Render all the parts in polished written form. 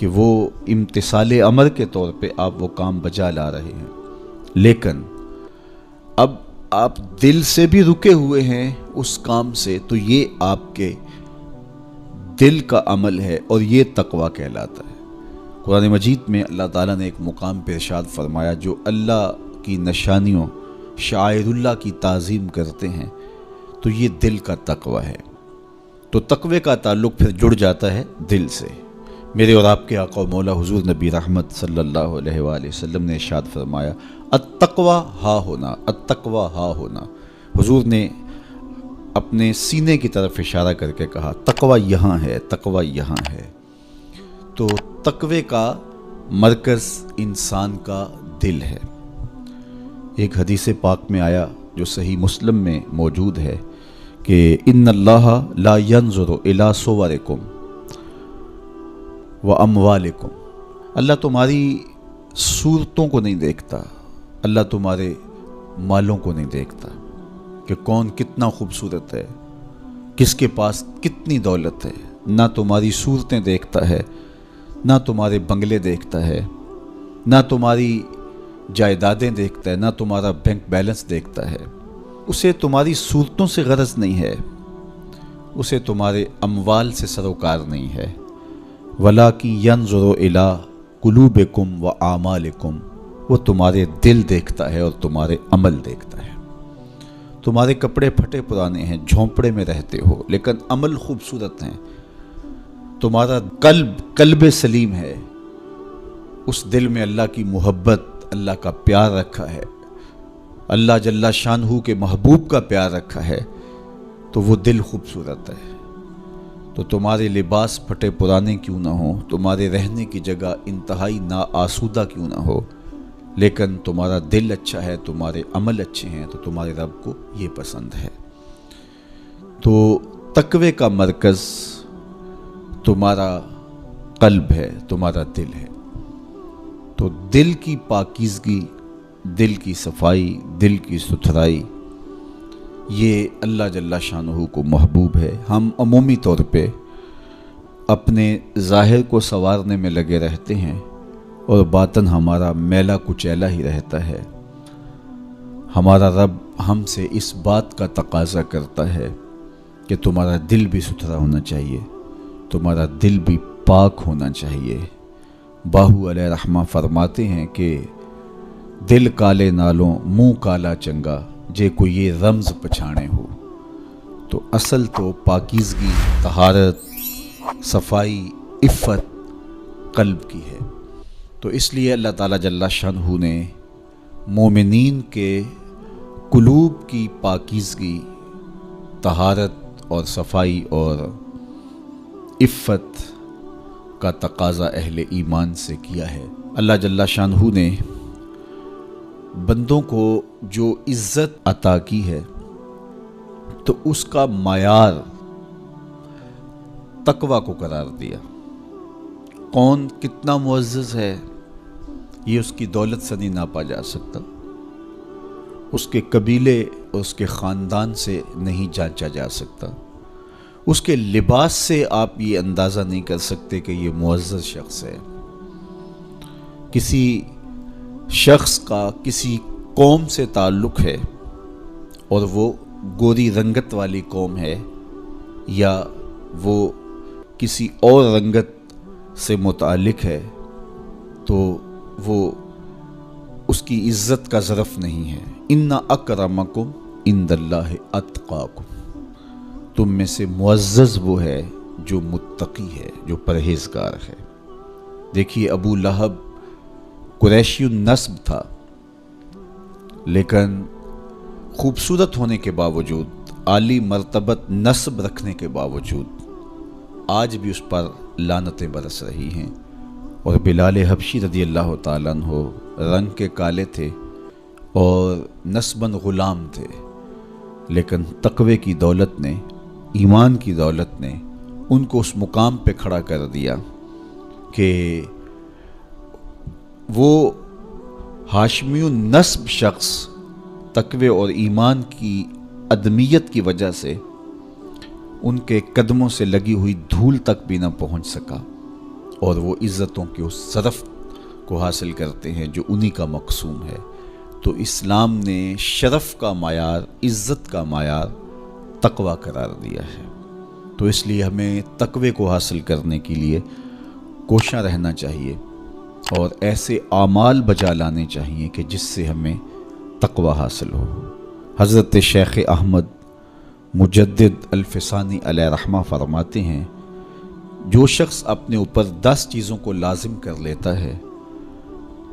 کہ وہ امتثال امر کے طور پہ آپ وہ کام بجا لا رہے ہیں، لیکن اب آپ دل سے بھی رکے ہوئے ہیں اس کام سے، تو یہ آپ کے دل کا عمل ہے اور یہ تقویٰ کہلاتا ہے۔ قرآن مجید میں اللہ تعالیٰ نے ایک مقام پہ ارشاد فرمایا، جو اللہ کی نشانیوں شعائر اللہ کی تعظیم کرتے ہیں تو یہ دل کا تقویٰ ہے۔ تو تقوی کا تعلق پھر جڑ جاتا ہے دل سے۔ میرے اور آپ کے آقا و مولا حضور نبی رحمت صلی اللہ علیہ وآلہ وسلم نے ارشاد فرمایا، التقوی ہا ہونا، التقوی ہا ہونا۔ حضور نے اپنے سینے کی طرف اشارہ کر کے کہا، تقوی یہاں ہے، تقوی یہاں ہے۔ تو تقوی کا مرکز انسان کا دل ہے۔ ایک حدیث پاک میں آیا جو صحیح مسلم میں موجود ہے کہ ان اللہ لا ينظر الى صورکم واموالکم، اللہ تمہاری صورتوں کو نہیں دیکھتا، اللہ تمہارے مالوں کو نہیں دیکھتا کہ کون کتنا خوبصورت ہے، کس کے پاس کتنی دولت ہے، نہ تمہاری صورتیں دیکھتا ہے، نہ تمہارے بنگلے دیکھتا ہے، نہ تمہاری جائیدادیں دیکھتا ہے، نہ تمہارا بینک بیلنس دیکھتا ہے۔ اسے تمہاری صورتوں سے غرض نہیں ہے، اسے تمہارے اموال سے سروکار نہیں ہے۔ وَلَٰكِن يَنظُرُ إِلَىٰ قُلُوبِكُمْ وَأَعْمَالِكُمْ، وہ تمہارے دل دیکھتا ہے اور تمہارے عمل دیکھتا ہے۔ تمہارے کپڑے پھٹے پرانے ہیں، جھونپڑے میں رہتے ہو، لیکن عمل خوبصورت ہیں۔ تمہارا قلب سلیم ہے، اس دل میں اللہ کی محبت، اللہ کا پیار رکھا ہے، اللہ جل شانہ کے محبوب کا پیار رکھا ہے، تو وہ دل خوبصورت ہے۔ تو تمہارے لباس پھٹے پرانے کیوں نہ ہوں، تمہارے رہنے کی جگہ انتہائی ناآسودہ کیوں نہ ہو، لیکن تمہارا دل اچھا ہے، تمہارے عمل اچھے ہیں، تو تمہارے رب کو یہ پسند ہے۔ تو تقوی کا مرکز تمہارا قلب ہے، تمہارا دل ہے۔ تو دل کی پاکیزگی، دل کی صفائی، دل کی ستھرائی، یہ اللہ جل شانہ کو محبوب ہے۔ ہم عمومی طور پہ اپنے ظاہر کو سنوارنے میں لگے رہتے ہیں اور باطن ہمارا میلا کچیلا ہی رہتا ہے۔ ہمارا رب ہم سے اس بات کا تقاضا کرتا ہے کہ تمہارا دل بھی ستھرا ہونا چاہیے، تمہارا دل بھی پاک ہونا چاہیے۔ باہو علیہ رحمہ فرماتے ہیں کہ دل کالے نالوں منہ کالا چنگا، جے کو یہ رمز پچھانے ہو۔ تو اصل تو پاکیزگی، طہارت، صفائی، عفت قلب کی ہے۔ تو اس لیے اللہ تعالیٰ جل شانہ نے مومنین کے قلوب کی پاکیزگی، طہارت اور صفائی اور عفت کا تقاضا اہل ایمان سے کیا ہے۔ اللہ جل شانہ نے بندوں کو جو عزت عطا کی ہے تو اس کا معیار تقویٰ کو قرار دیا۔ کون کتنا معزز ہے یہ اس کی دولت سے نہیں ناپا جا سکتا، اس کے قبیلے اور اس کے خاندان سے نہیں جانچا جا سکتا، اس کے لباس سے آپ یہ اندازہ نہیں کر سکتے کہ یہ معزز شخص ہے۔ کسی شخص کا کسی قوم سے تعلق ہے اور وہ گوری رنگت والی قوم ہے، یا وہ کسی اور رنگت سے متعلق ہے، تو وہ اس کی عزت کا ظرف نہیں ہے۔ ان اکرمکم عند اللہ اتقاکم، تم میں سے معزز وہ ہے جو متقی ہے، جو پرہیزگار ہے۔ دیکھیے ابو لہب قریشی النسب تھا، لیکن خوبصورت ہونے کے باوجود، عالی مرتبت نسب رکھنے کے باوجود آج بھی اس پر لعنتیں برس رہی ہیں۔ اور بلال حبشی رضی اللہ تعالیٰ عنہ رنگ کے کالے تھے اور نسباً غلام تھے، لیکن تقوی کی دولت نے، ایمان کی دولت نے ان کو اس مقام پہ کھڑا کر دیا کہ وہ ہاشمی النسب شخص تقوی اور ایمان کی عدمیت کی وجہ سے ان کے قدموں سے لگی ہوئی دھول تک بھی نہ پہنچ سکا، اور وہ عزتوں کے اس شرف کو حاصل کرتے ہیں جو انہی کا مقسوم ہے۔ تو اسلام نے شرف کا معیار، عزت کا معیار تقوی قرار دیا ہے۔ تو اس لیے ہمیں تقوی کو حاصل کرنے کے لیے کوشاں رہنا چاہیے اور ایسے اعمال بجا لانے چاہیے کہ جس سے ہمیں تقوی حاصل ہو۔ حضرت شیخ احمد مجدد الفسانی علیہ رحمہ فرماتے ہیں، جو شخص اپنے اوپر 10 چیزوں کو لازم کر لیتا ہے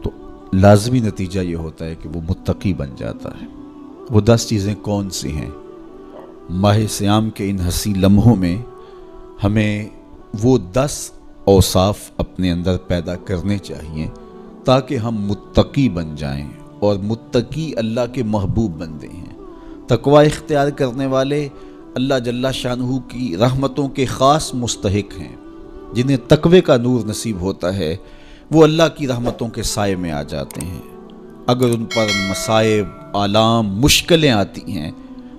تو لازمی نتیجہ یہ ہوتا ہے کہ وہ متقی بن جاتا ہے۔ وہ 10 چیزیں کون سی ہیں؟ ماہ صیام کے ان حسین لمحوں میں ہمیں وہ 10 اوصاف اپنے اندر پیدا کرنے چاہیے تاکہ ہم متقی بن جائیں، اور متقی اللہ کے محبوب بندے ہیں۔ تقوی اختیار کرنے والے اللہ جل شانہ کی رحمتوں کے خاص مستحق ہیں۔ جنہیں تقوی کا نور نصیب ہوتا ہے وہ اللہ کی رحمتوں کے سائے میں آ جاتے ہیں۔ اگر ان پر مصائب، آلام، مشکلیں آتی ہیں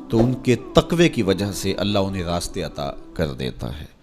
تو ان کے تقوی کی وجہ سے اللہ انہیں راستے عطا کر دیتا ہے۔